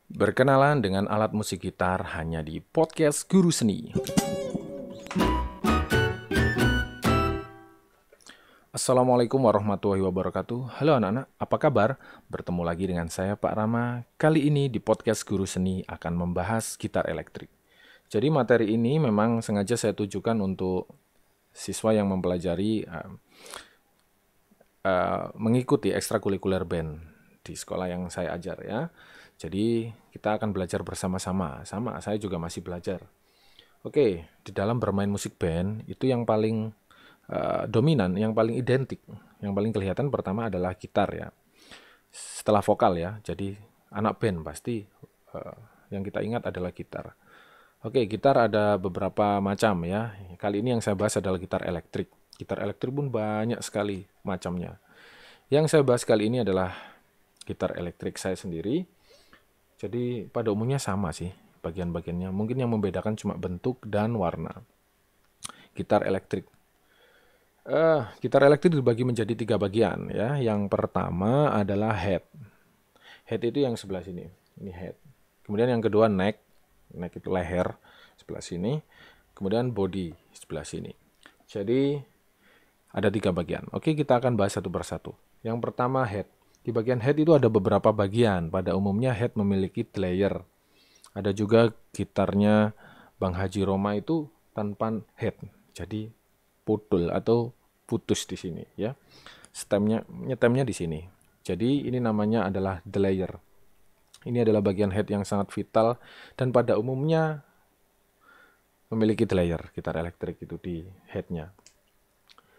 Berkenalan dengan alat musik gitar hanya di podcast Guru Seni. Assalamualaikum warahmatullahi wabarakatuh. Halo anak-anak, apa kabar? Bertemu lagi dengan saya Pak Rama. Kali ini di podcast Guru Seni akan membahas gitar elektrik. Jadi materi ini memang sengaja saya tujukan untuk siswa yang mempelajari mengikuti ekstrakurikuler band di sekolah yang saya ajar ya. Jadi kita akan belajar bersama-sama. Sama, saya juga masih belajar. Oke, di dalam bermain musik band itu yang paling dominan, yang paling identik, yang paling kelihatan pertama adalah gitar ya. Setelah vokal ya. Jadi anak band pasti yang kita ingat adalah gitar. Oke, gitar ada beberapa macam ya. Kali ini yang saya bahas adalah gitar elektrik. Gitar elektrik pun banyak sekali macamnya. Yang saya bahas kali ini adalah gitar elektrik saya sendiri. Jadi pada umumnya sama sih bagian-bagiannya. Mungkin yang membedakan cuma bentuk dan warna. Gitar elektrik. Gitar elektrik dibagi menjadi 3 bagian ya. Yang pertama adalah head. Head itu yang sebelah sini. Ini head. Kemudian yang kedua neck. Neck itu leher sebelah sini. Kemudian body sebelah sini. Jadi ada 3 bagian. Oke, kita akan bahas satu persatu. Yang pertama head. Di bagian head itu ada beberapa bagian. Pada umumnya head memiliki layer. Ada juga gitarnya Bang Haji Roma itu tanpa head. Jadi putul atau putus di sini ya. Nyetemnya di sini. Jadi ini namanya adalah delayer. Ini adalah bagian head yang sangat vital dan pada umumnya memiliki delayer gitar elektrik itu di headnya.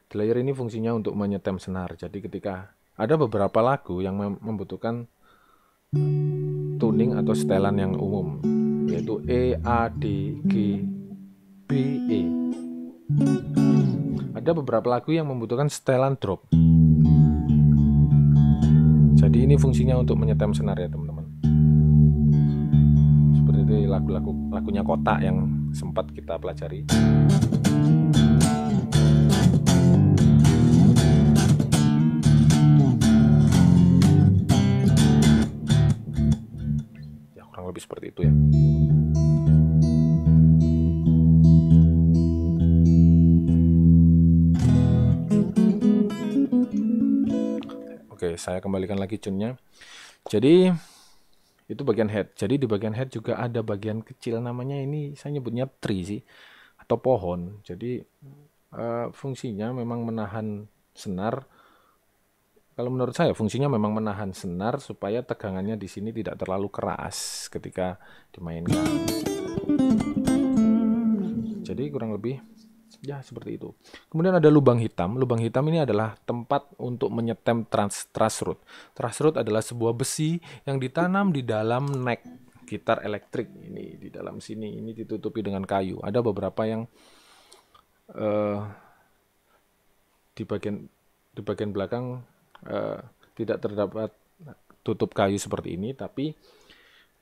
Delayer ini fungsinya untuk menyetem senar. Jadi ketika ada beberapa lagu yang membutuhkan tuning atau setelan yang umum, yaitu E, A, D, G, B, E. Ada beberapa lagu yang membutuhkan setelan drop. Jadi ini fungsinya untuk menyetem senar ya teman-teman. Seperti itu lagunya Kotak yang sempat kita pelajari. Ya kurang lebih seperti itu ya. Oke, saya kembalikan lagi tune-nya. Jadi itu bagian head. Jadi di bagian head juga ada bagian kecil namanya ini saya nyebutnya tree sih atau pohon. Jadi fungsinya memang menahan senar. Kalau menurut saya fungsinya memang menahan senar supaya tegangannya di sini tidak terlalu keras ketika dimainkan. Jadi kurang lebih ya seperti itu. Kemudian ada lubang hitam. Lubang hitam ini adalah tempat untuk menyetem truss rod. Truss rod adalah sebuah besi yang ditanam di dalam neck gitar elektrik ini di dalam sini. Ini ditutupi dengan kayu. Ada beberapa yang di bagian belakang tidak terdapat tutup kayu seperti ini, tapi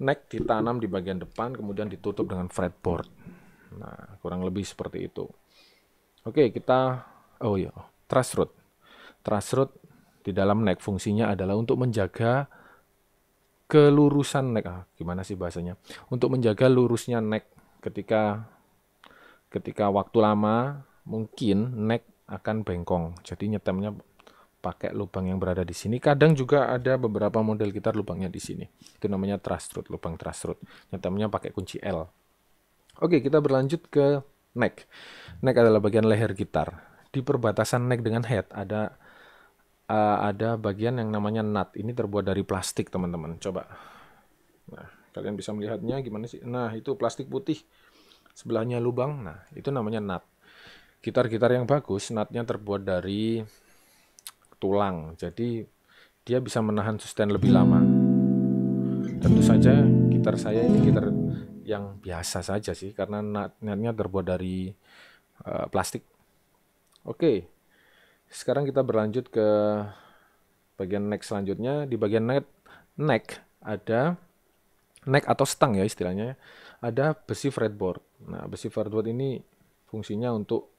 neck ditanam di bagian depan kemudian ditutup dengan fretboard. Nah, kurang lebih seperti itu. Oke, truss rod. Truss rod di dalam neck fungsinya adalah untuk menjaga kelurusan neck. Gimana sih bahasanya? Untuk menjaga lurusnya neck ketika waktu lama mungkin neck akan bengkong. Jadi nyetemnya pakai lubang yang berada di sini. Kadang juga ada beberapa model gitar lubangnya di sini. Itu namanya truss rod, lubang truss rod. Nyetemnya pakai kunci L. Oke, kita berlanjut ke neck. Neck adalah bagian leher gitar. Di perbatasan neck dengan head ada bagian yang namanya nut. Ini terbuat dari plastik, teman-teman. Coba. Nah, kalian bisa melihatnya gimana sih? Nah, itu plastik putih. Sebelahnya lubang. Nah, itu namanya nut. Gitar-gitar yang bagus, nutnya terbuat dari tulang. Jadi dia bisa menahan sustain lebih lama. Tentu saja gitar saya ini gitar yang biasa saja sih karena nutnya terbuat dari plastik. Oke, sekarang kita berlanjut ke bagian neck selanjutnya. Di bagian neck ada neck atau stang ya istilahnya. Ada besi fretboard. Nah, besi fretboard ini fungsinya untuk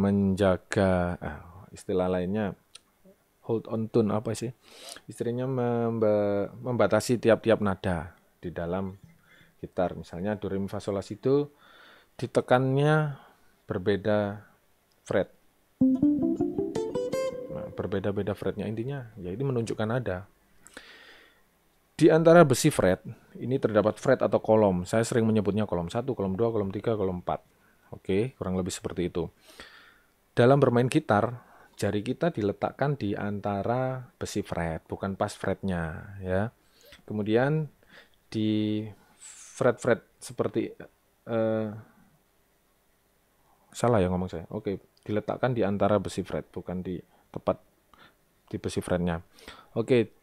menjaga istilah lainnya hold on tune apa sih? Istilahnya membatasi tiap-tiap nada di dalam gitar. Misalnya do re mi fa sol la si do ditekannya berbeda fret. Nah, berbeda-beda fretnya intinya ya ini menunjukkan nada. Di antara besi fret ini terdapat fret atau kolom. Saya sering menyebutnya kolom 1, kolom 2, kolom 3, kolom 4. Oke, kurang lebih seperti itu. Dalam bermain gitar, jari kita diletakkan di antara besi fret, bukan pas fretnya ya. Kemudian di fret-fret seperti salah ya ngomong saya. Oke, diletakkan di antara besi fret, bukan di tepat di besi fretnya. Oke,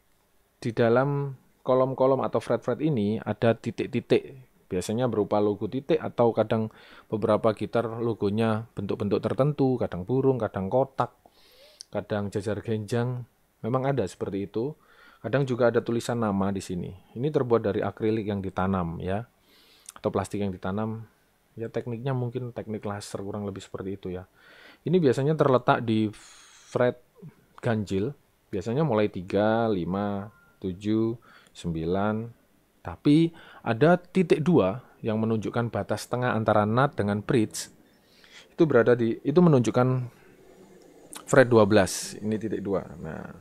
di dalam kolom-kolom atau fret-fret ini ada titik-titik. Biasanya berupa logo titik atau kadang beberapa gitar logonya bentuk-bentuk tertentu, kadang burung, kadang kotak, kadang jajar genjang. Memang ada seperti itu. Kadang juga ada tulisan nama di sini. Ini terbuat dari akrilik yang ditanam ya. Atau plastik yang ditanam. Ya tekniknya mungkin teknik laser kurang lebih seperti itu ya. Ini biasanya terletak di fret ganjil. Biasanya mulai 3, 5, 7, 9. Tapi ada titik 2 yang menunjukkan batas tengah antara nut dengan bridge. Itu berada di itu menunjukkan fret 12. Ini titik 2. Nah,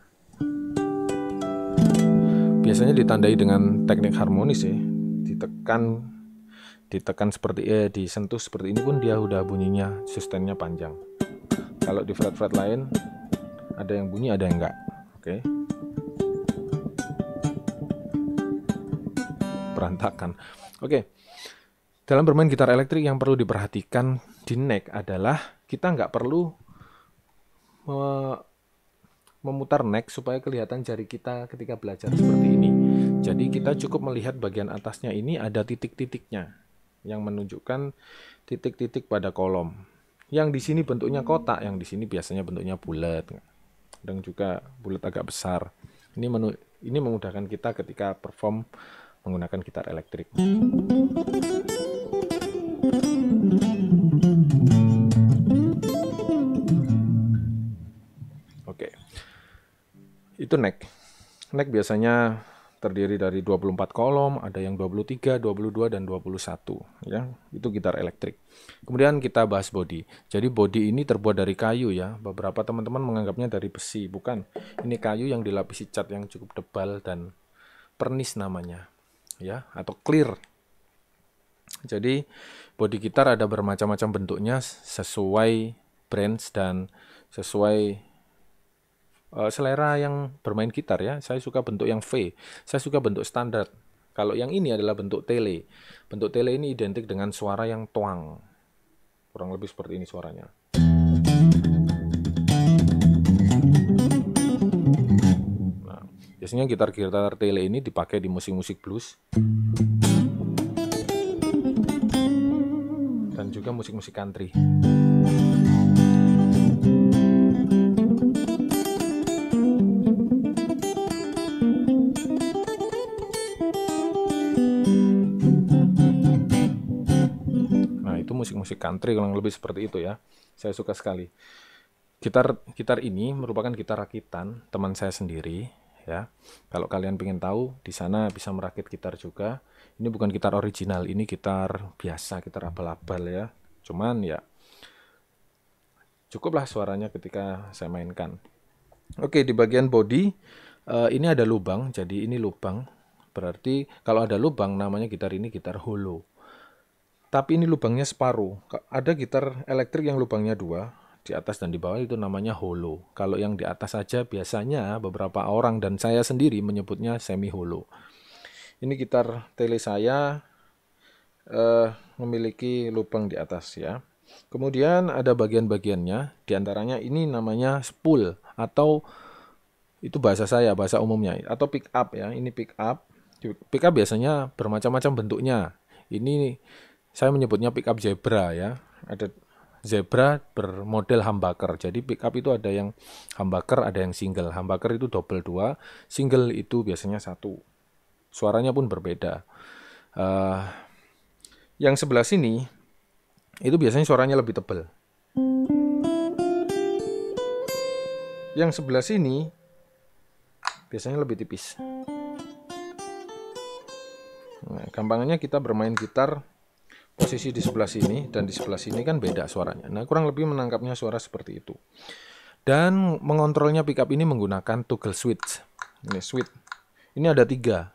biasanya ditandai dengan teknik harmonis ya. Ditekan seperti disentuh seperti ini pun dia udah bunyinya sustainnya panjang. Kalau di fret-fret lain ada yang bunyi, ada yang enggak. Oke. Berantakan. Oke. Dalam bermain gitar elektrik yang perlu diperhatikan di neck adalah kita nggak perlu memutar neck supaya kelihatan jari kita ketika belajar seperti ini. Jadi kita cukup melihat bagian atasnya ini ada titik-titiknya yang menunjukkan titik-titik pada kolom. Yang di sini bentuknya kotak, yang di sini biasanya bentuknya bulat dan juga bulat agak besar. Ini memudahkan kita ketika perform menggunakan gitar elektrik. Oke. Itu neck. Neck biasanya terdiri dari 24 kolom, ada yang 23, 22 dan 21 ya. Itu gitar elektrik. Kemudian kita bahas body. Jadi body ini terbuat dari kayu ya. Beberapa teman-teman menganggapnya dari besi, bukan. Ini kayu yang dilapisi cat yang cukup tebal dan pernis namanya. Ya, atau clear. Jadi body gitar ada bermacam-macam bentuknya sesuai brands dan sesuai selera yang bermain gitar ya. Saya suka bentuk yang V, saya suka bentuk standar. Kalau yang ini adalah bentuk tele. Bentuk tele ini identik dengan suara yang tuang. Kurang lebih seperti ini suaranya. Nah, biasanya gitar-gitar tele ini dipakai di musik-musik blues. Dan juga musik-musik country. Musik-musik country kurang lebih seperti itu ya. Saya suka sekali. Gitar ini merupakan gitar rakitan teman saya sendiri ya. Kalau kalian pengen tahu, di sana bisa merakit gitar juga. Ini bukan gitar original, ini gitar biasa, gitar abal-abal ya. Cuman ya cukuplah suaranya ketika saya mainkan. Oke, di bagian body ini ada lubang, jadi ini lubang. Berarti kalau ada lubang namanya gitar ini gitar hollow. Tapi ini lubangnya separuh. Ada gitar elektrik yang lubangnya 2, di atas dan di bawah itu namanya hollow. Kalau yang di atas saja biasanya beberapa orang dan saya sendiri menyebutnya semi hollow. Ini gitar tele saya memiliki lubang di atas ya. Kemudian ada bagian-bagiannya, diantaranya ini namanya spool atau itu bahasa saya, bahasa umumnya, atau pick up ya. Ini pick up. Pick up biasanya bermacam-macam bentuknya. Ini saya menyebutnya pick up zebra ya. Ada zebra bermodel humbucker. Jadi pick up itu ada yang humbucker, ada yang single. Humbucker itu double 2, single itu biasanya 1. Suaranya pun berbeda. Yang sebelah sini itu biasanya suaranya lebih tebal. Yang sebelah sini biasanya lebih tipis. Nah, gampangnya kita bermain gitar posisi di sebelah sini dan di sebelah sini kan beda suaranya. Nah, kurang lebih menangkapnya suara seperti itu. Dan mengontrolnya pickup ini menggunakan toggle switch. Ini switch. Ini ada 3.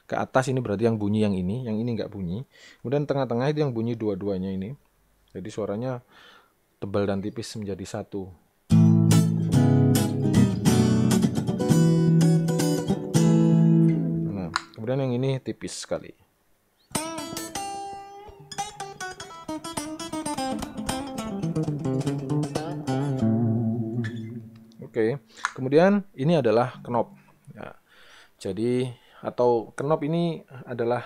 Ke atas ini berarti yang bunyi yang ini nggak bunyi. Kemudian tengah-tengah itu yang bunyi dua-duanya ini. Jadi suaranya tebal dan tipis menjadi satu. Nah, kemudian yang ini tipis sekali. Oke, kemudian ini adalah knob. Ya, jadi atau knob ini adalah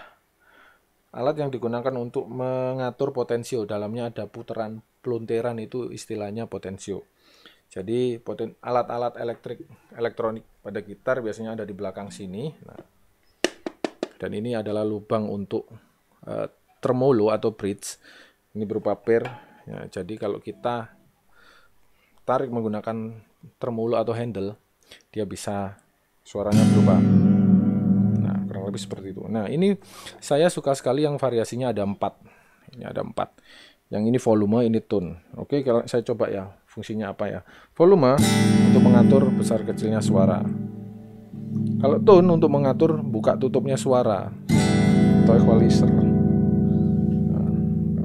alat yang digunakan untuk mengatur potensio. Dalamnya ada putaran pelunteran, itu istilahnya potensio. Jadi alat-alat elektronik pada gitar biasanya ada di belakang sini. Nah, dan ini adalah lubang untuk tremolo atau bridge. Ini berupa pair. Ya, jadi kalau kita tarik menggunakan tremolo atau handle, dia bisa suaranya berubah. Nah, kurang lebih seperti itu. Nah, ini saya suka sekali yang variasinya ada 4. Ini ada 4. Yang ini volume, ini tone. Oke, kalau saya coba ya, fungsinya apa ya? Volume untuk mengatur besar kecilnya suara. Kalau tone untuk mengatur buka tutupnya suara atau equalizer. Nah,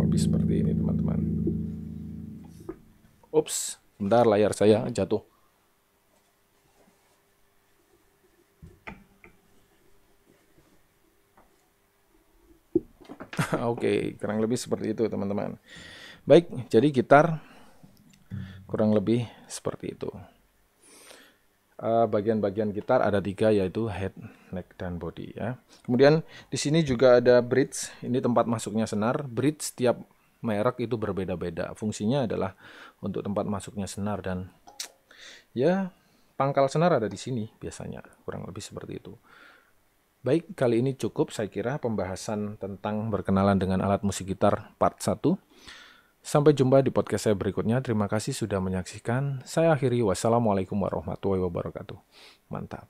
lebih seperti ini teman-teman. Ups, bentar layar saya jatuh. Oke, kurang lebih seperti itu teman-teman. Baik, jadi gitar kurang lebih seperti itu. Bagian-bagian gitar ada 3, yaitu head, neck, dan body ya. Kemudian di sini juga ada bridge. Ini tempat masuknya senar. Bridge setiap merek itu berbeda-beda. Fungsinya adalah untuk tempat masuknya senar, dan ya pangkal senar ada di sini biasanya. Kurang lebih seperti itu. Baik, kali ini cukup saya kira pembahasan tentang berkenalan dengan alat musik gitar part 1. Sampai jumpa di podcast saya berikutnya. Terima kasih sudah menyaksikan. Saya akhiri. Wassalamualaikum warahmatullahi wabarakatuh. Mantap.